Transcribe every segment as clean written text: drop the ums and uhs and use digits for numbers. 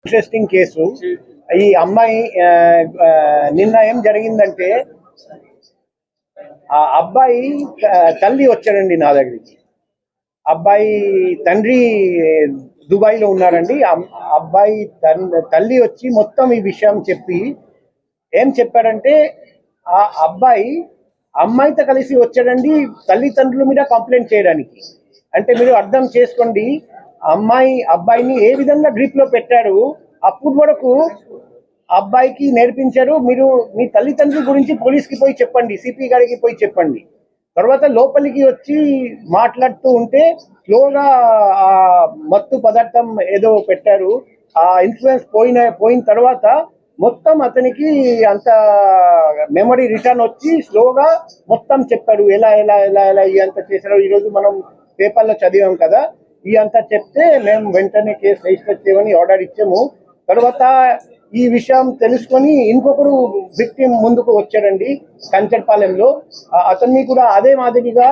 Interesting case. ఈ అమ్మాయి నిన్న ఏం జరిగిందంటే ఆ అబ్బాయి తల్లి వచ్చాడండి నా దగ్గరికి. అబ్బాయి తండ్రి దుబాయ్లో ఉన్నారండి. అబ్బాయి తల్లి వచ్చి మొత్తం ఈ విషయం చెప్పి ఏం చెప్పాడంటే ఆ అబ్బాయి అమ్మాయితో కలిసి వచ్చాడండి తల్లిదండ్రుల మీద కంప్లైంట్ చేయడానికి. అంటే మీరు అర్థం చేసుకోండి, అబ్బాయిని ఏ విధంగా గ్రిప్ లో పెట్టాడు. అప్పుడు వరకు అబ్బాయికి నేర్పించారు, మీరు మీ తల్లిదండ్రుల గురించి పోలీస్కి పోయి చెప్పండి, సిపి గారికి పోయి చెప్పండి. తర్వాత లోపలికి వచ్చి మాట్లాడుతూ ఉంటే స్లోగా ఆ మత్తు పదార్థం ఏదో పెట్టారు. ఆ ఇన్ఫ్లుయెన్స్ పోయిన తర్వాత మొత్తం అతనికి అంత మెమరీ రిటర్న్ వచ్చి స్లోగా మొత్తం చెప్పాడు, ఎలా ఎలా ఎలా ఎలా అంత చేశారు. ఈరోజు మనం పేపర్లో చదివాం కదా. ఈ అంతా చెప్తే మేము వెంటనే కేసు రిజిస్టర్ చేయమని ఆర్డర్ ఇచ్చాము. తర్వాత ఈ విషయం తెలుసుకొని ఇంకొకరు విక్టిమ్ ముందుకు వచ్చాడండి కంచర్పాలెంలో. అతన్ని కూడా అదే మాదిరిగా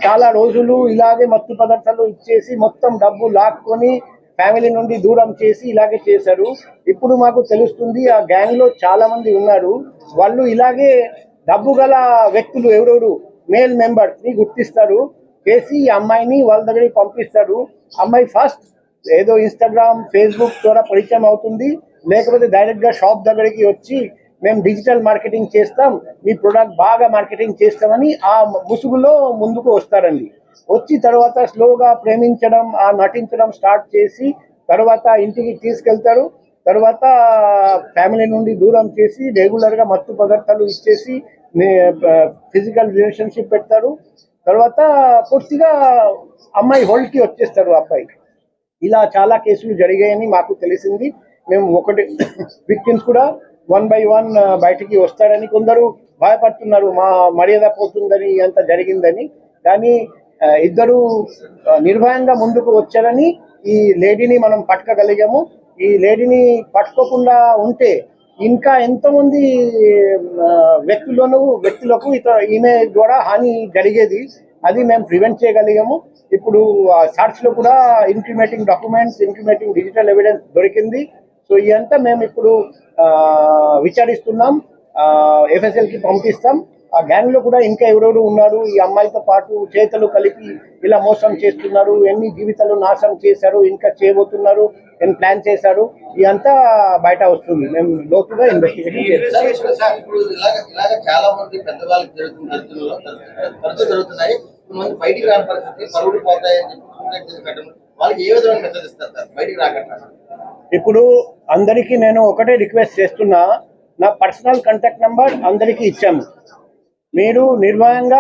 చాలా రోజులు ఇలాగే మత్తు పదార్థాలు ఇచ్చేసి మొత్తం డబ్బు లాక్కొని ఫ్యామిలీ నుండి దూరం చేసి ఇలాగే చేశారు. ఇప్పుడు మాకు తెలుస్తుంది ఆ గ్యాంగ్ లో చాలా మంది ఉన్నారు. వాళ్ళు ఇలాగే డబ్బు గల వ్యక్తులు ఎవరెవరు మేల్ మెంబర్స్ ని గుర్తిస్తారు, చేసి ఈ అమ్మాయిని వాళ్ళ దగ్గరికి పంపిస్తారు. అమ్మాయి ఫస్ట్ ఏదో ఇన్స్టాగ్రామ్ ఫేస్బుక్ ద్వారా పరిచయం అవుతుంది, లేకపోతే డైరెక్ట్ గా షాప్ దగ్గరికి వచ్చి మేము డిజిటల్ మార్కెటింగ్ చేస్తాం, మీ ప్రొడక్ట్ బాగా మార్కెటింగ్ చేస్తామని ఆ ముసుగులో ముందుకు వస్తారండి. వచ్చి తర్వాత స్లోగా ప్రేమించడం, ఆ నటించడం స్టార్ట్ చేసి తర్వాత ఇంటికి తీసుకెళ్తారు. తర్వాత ఫ్యామిలీ నుండి దూరం చేసి రెగ్యులర్గా మత్తు పదార్థాలు ఇచ్చేసి ఫిజికల్ రిలేషన్షిప్ పెడతారు. తర్వాత పూర్తిగా అమ్మాయి హోల్డ్కి వచ్చేస్తారు అబ్బాయి. ఇలా చాలా కేసులు జరిగాయని మాకు తెలిసింది. మేము ఒకటి విక్టిమ్స్ కూడా 1 by 1 బయటికి వస్తారని కొందరు భయపడుతున్నారు, మా మర్యాద పోతుందని అంత జరిగిందని. కానీ ఇద్దరు నిర్భయంగా ముందుకు వచ్చారని ఈ లేడీని మనం పట్టుకోగలిగాము. ఈ లేడీని పట్టుకోకుండా ఉంటే ఇంకా ఎంతోమంది వ్యక్తులకు ఈమె ద్వారా హాని జరిగేది. అది మేము ప్రివెంట్ చేయగలిగాము. ఇప్పుడు సర్చ్ లో కూడా incriminating documents, incriminating digital evidence దొరికింది. సో ఇదంతా మేము ఇప్పుడు విచారిస్తున్నాం, ఎఫ్ఎస్ఎల్ కి పంపిస్తాం. ఆ గ్యాంగ్ లో కూడా ఇంకా ఎవరెవరు ఉన్నారు, ఈ అమ్మాయితో పాటు చేతులు కలిపి ఇలా మోసం చేస్తున్నారు, ఎన్ని జీవితాలు నాశనం చేశారు, ఇంకా చేయబోతున్నారు, ఎన్ని ప్లాన్ చేశారు, ఇదంతా బయట వస్తుంది. మేము లోతుగా ఇన్వెస్టిగేషన్ చేస్తాం. ఇప్పుడు అందరికీ నేను ఒకటే రిక్వెస్ట్ చేస్తున్నా, నా పర్సనల్ కాంటాక్ట్ నెంబర్ అందరికీ ఇచ్చాము. మీరు నిర్భయంగా